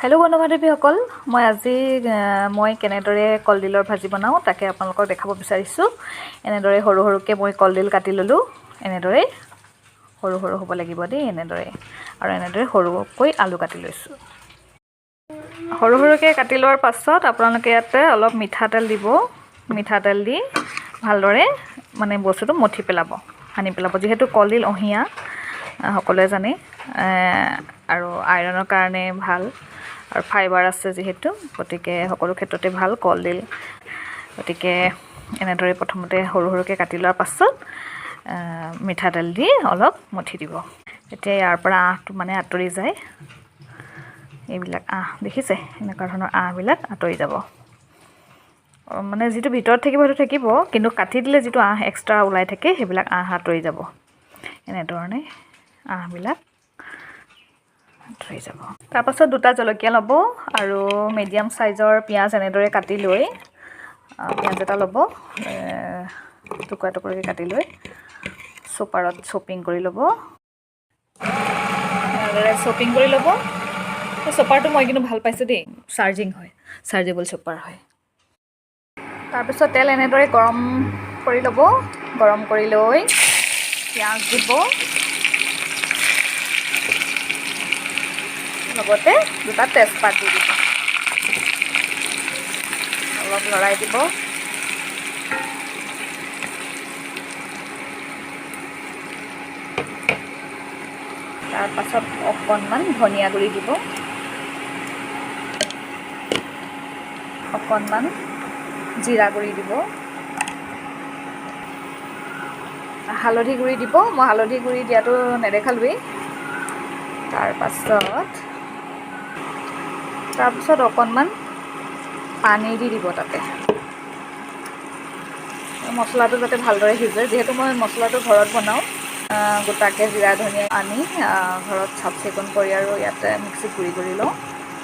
Hello' বন্ধু বান্ধৱীসকল, মই কেনেদৰে কলডিলৰ ভাজি বনাওঁ তাকে আপোনালোকক দেখাব বিচাৰিছোঁ। এনেদৰে সৰু সৰুকৈ মই কলডিল কাটি ল'লোঁ। এনেদৰে সৰু সৰু হ'ব লাগিব দেই, এনেদৰে। আৰু এনেদৰে সৰুকৈ আলু কাটি লৈছোঁ। সৰু সৰুকৈ কাটি লোৱাৰ পাছত আপোনালোকে ইয়াতে অলপ মিঠাতেল দিব। মিঠাতেল দি ভালদৰে বস্তুটো মঠি পেলাব, সানি পেলাব। যিহেতু কলডিল অঁহিয়া, সকলোৱে জানে, আৰু আইৰণৰ কাৰণে ভাল, আৰু ফাইবাৰ আছে যিহেতু, গতিকে সকলো ক্ষেত্ৰতে ভাল কলডিল। গতিকে এনেদৰে প্ৰথমতে সৰু সৰুকৈ কাটি লোৱাৰ পাছত মিঠাতেল দি অলপ মঠি দিব। তেতিয়া ইয়াৰ পৰা আঁহটো আঁতৰি যায়। এইবিলাক আঁহ দেখিছে, এনেকুৱা ধৰণৰ আঁহবিলাক আঁতৰি যাব। যিটো ভিতৰত থাকিব সেইটো থাকিব, কিন্তু কাটি দিলে যিটো আঁহ এক্সট্ৰা ওলাই থাকে সেইবিলাক আঁহ আঁতৰি যাব। এনেধৰণে আঁহবিলাক আঁতৰি যাব। তাৰপাছত দুটা জলকীয়া ল'ব আৰু মিডিয়াম চাইজৰ পিঁয়াজ এনেদৰে কাটি লৈ, পিঁয়াজ এটা ল'ব, টুকুৰা টুকুৰকৈ কাটি লৈ চপাৰত চপিং কৰি ল'ব। এনেদৰে চপিং কৰি ল'ব। চপাৰটো মই কিন্তু ভাল পাইছোঁ দেই, চাৰ্জেবল চপাৰ হয়। তাৰপিছত তেল এনেদৰে গৰম কৰি ল'ব। গৰম কৰি লৈ পিঁয়াজ দিব, লগতে দুটা তেজপাত দি দিব। অলপ লৰাই দিব। তাৰপাছত অকণমান ধনিয়া গুড়ি দিব, অকণমান জিৰা গুড়ি দিব, হালধি গুড়ি দিব। মই হালধি গুড়ি দিয়াটো নেদেখালোৱেই। তাৰপিছত অকণমান পানী দি দিব তাতে, মছলাটো যাতে ভালদৰে সিজে। যিহেতু মই মছলাটো ঘৰত বনাওঁ, গোটাকৈ জিৰা ধনিয়া আনি ঘৰত চাফ চিকুণ কৰি আৰু ইয়াতে মিক্সিত গুড়ি কৰি লওঁ,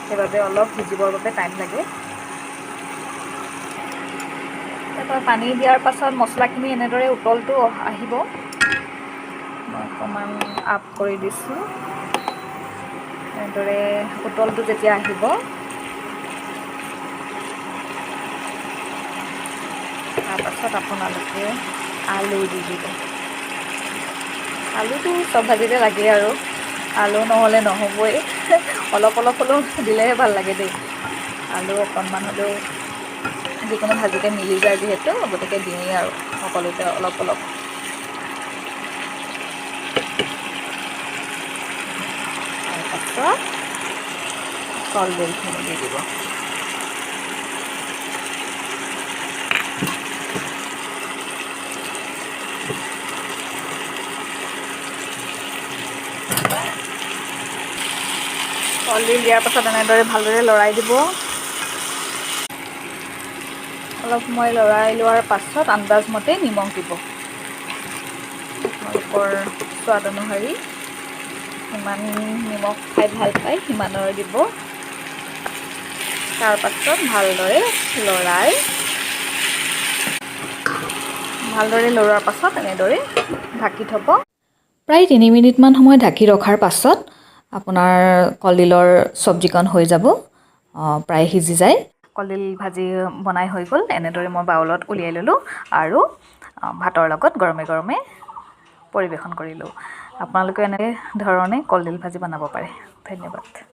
সেইবাবে অলপ সিজিবৰ বাবে টাইম লাগে। তাৰপৰা পানী দিয়াৰ পাছত মছলাখিনি এনেদৰে উতলটো আহিব। মই অকণমান আপ কৰি দিছোঁ। এনেদৰে উতলটো যেতিয়া আহিব, তাৰপাছত আপোনালোকে আলু দি দিব। আলুটো চব ভাজিতে লাগেই, আৰু আলু নহ'লে নহ'বই। অলপ অলপ হ'লেও দিলেহে ভাল লাগে দেই। আলু অকণমান হ'লেও যিকোনো ভাজিতে মিলি যায় যিহেতু, গতিকে দিওঁৱেই আৰু সকলোতে অলপ অলপ। তাৰপাছত কলডিলখিনি দি দিব। কলডিল দিয়াৰ পাছত এনেদৰে ভালদৰে লৰাই দিব। অলপ সময় লৰাই লোৱাৰ পাছত আন্দাজমতে নিমখ দিব। আপোনালোকৰ সোৱাদ অনুসৰি যিমান নিমখ খাই ভাল পায় সিমানৰ দিব। তাৰপাছত ভালদৰে লৰোৱাৰ পাছত এনেদৰে ঢাকি থ'ব। প্ৰায় 3 মিনিটমান সময় ঢাকি ৰখাৰ পাছত আপোনাৰ কলডিলৰ চব্জিকণ হৈ যাব, প্ৰায় সিজি যায়। কলডিল ভাজি বনাই হৈ গ'ল। এনেদৰে মই বাউলত উলিয়াই ল'লোঁ আৰু ভাতৰ লগত গৰমে গৰমে পৰিৱেশন কৰিলোঁ। আপোনালোকে এনেধৰণে কলডিল ভাজি বনাব পাৰে। ধন্যবাদ।